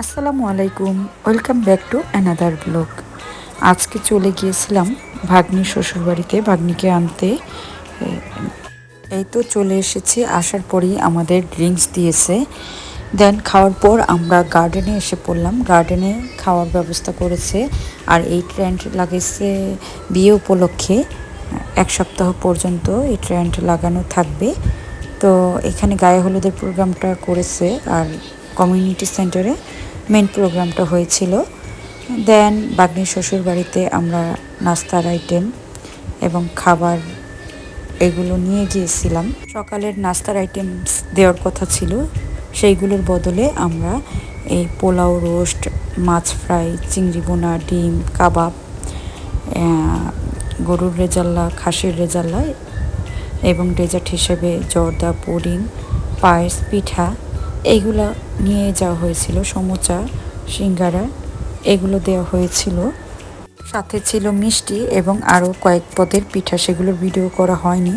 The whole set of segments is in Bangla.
আসসালামু আলাইকুম, welcome back to another blog. আজকে চলে গিয়েছিলাম ভাগ্নির শ্বশুরবাড়িতে ভাগ্নিকে আনতে। এই তো চলে এসেছি। আসার পরেই আমাদের ড্রিঙ্কস দিয়েছে। দেন খাওয়ার পর আমরা গার্ডেনে এসে পড়লাম। গার্ডেনে খাওয়ার ব্যবস্থা করেছে। আর এই ট্রেন্ড লাগিয়েছে বিয়ে উপলক্ষে। 1 সপ্তাহ পর্যন্ত এই ট্রেন্ড লাগানো থাকবে। তো এখানে গায়ে হলুদের প্রোগ্রামটা করেছে আর কমিউনিটি সেন্টারে মেন প্রোগ্রামটা হয়েছিল। দেন বাগ্নির শ্বশুর বাড়িতে আমরা নাস্তার আইটেম এবং খাবার এগুলো নিয়ে গিয়েছিলাম। সকালের নাস্তার আইটেমস দেওয়ার কথা ছিল, সেইগুলোর বদলে আমরা এই পোলাও, রোস্ট, মাছ ফ্রাই, চিংড়ি বোনা, ডিম কাবাব, গরুর রেজাল্লা, খাসির রেজাল্লা এবং ডেজার্ট হিসেবে জর্দা, পুডিং, পায়েস, পিঠা এইগুলো নিয়ে যাওয়া হয়েছিল। সমোচা, সিঙ্গারা এগুলো দেওয়া হয়েছিল। সাথে ছিল মিষ্টি এবং আরও কয়েক পদের পিঠা, সেগুলোর ভিডিও করা হয়নি।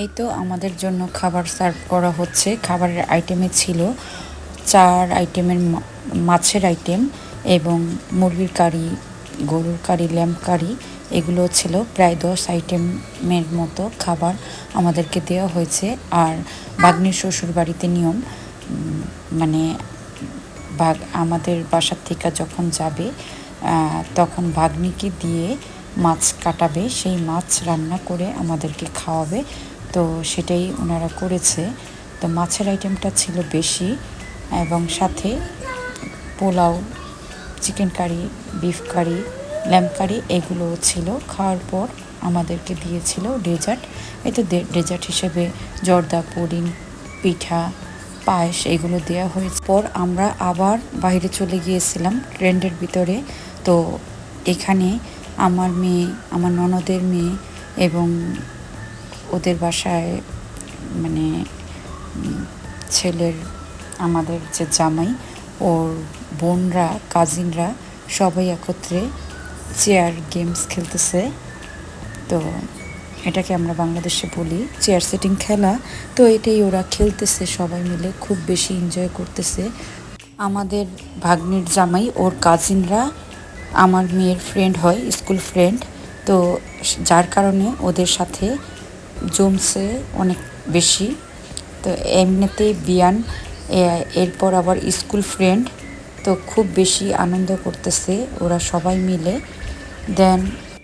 এই তো আমাদের জন্য খাবার সার্ভ করা হচ্ছে। খাবারের আইটেমে ছিল 4 আইটেমের মাছের আইটেম এবং মুরগির কারি, গরুর কারি, ল্যাম্প কারি এগুলো ছিল। প্রায় 10 আইটেমের মতো খাবার আমাদেরকে দেওয়া হয়েছে। আর ভাগ্নির শ্বশুর বাড়িতে নিয়ম, মানে আমাদের বাসার থেকে যখন যাবে তখন ভাগ্নিকে দিয়ে মাছ কাটাবে, সেই মাছ রান্না করে আমাদেরকে খাওয়াবে। তো সেটাই ওনারা করেছে। তো মাছের আইটেমটা ছিল বেশি এবং সাথে pulao, chicken curry, beef curry, lamb curry এগুলোও ছিল। খাওয়ার পর আমাদেরকে দিয়েছিল ডেজার্ট। এই তো ডেজার্ট হিসেবে জর্দা, পুডিং, পিঠা, পায়েস এগুলো দেওয়া হয়েছে। পর আমরা আবার বাইরে চলে গিয়েছিলাম ট্রেন্ডের ভিতরে। তো এখানে আমার মেয়ে, আমার ননদের মেয়ে এবং ওদের বাসায় মানে ছেলের আমাদের যে জামাই, ওর বোনরা, কাজিনরা সবাই একত্রে চেয়ার গেমস খেলতেছে। তো এটাকে আমরা বাংলাদেশে বলি চেয়ার সিটিং খেলা। তো এটাই ওরা খেলতেছে সবাই মিলে, খুব বেশি এনজয় করতেছে। আমাদের ভাগ্নির জামাই, ওর কাজিনরা আমার মেয়ের ফ্রেন্ড হয়, স্কুল ফ্রেন্ড। তো যার কারণে ওদের সাথে জমছে অনেক বেশি। তো এমনিতেই বিয়ান, এরপর আবার স্কুল ফ্রেন্ড, তো খুব বেশি আনন্দ করতেছে ওরা সবাই মিলে। দেন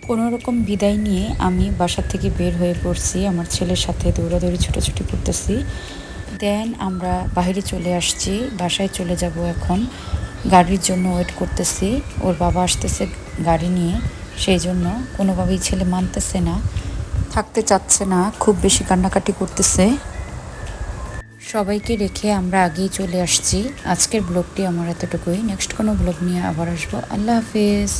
কোনোরকম বিদায় নিয়ে আমি বাসা থেকে বের হয়ে পড়ছি, আমার ছেলের সাথে দৌড়াদৌড়ি ছুটোছুটি করতেছি। দেন আমরা বাইরে চলে আসছি, বাসায় চলে যাব এখন। গাড়ির জন্য ওয়েট করতেছি, ওর বাবা আসতেছে গাড়ি নিয়ে। সেই জন্য কোনোভাবেই ছেলে মানতেছে না, থাকতে চাচ্ছে না, খুব বেশি কান্নাকাটি করতেছে। সবাইকে রেখে আমরা আগেই চলে আসছি। আজকের ব্লগটি আমার এতটুকুই। নেক্সট কোনো ব্লগ নিয়ে আবার আসবো। আল্লাহ হাফেজ।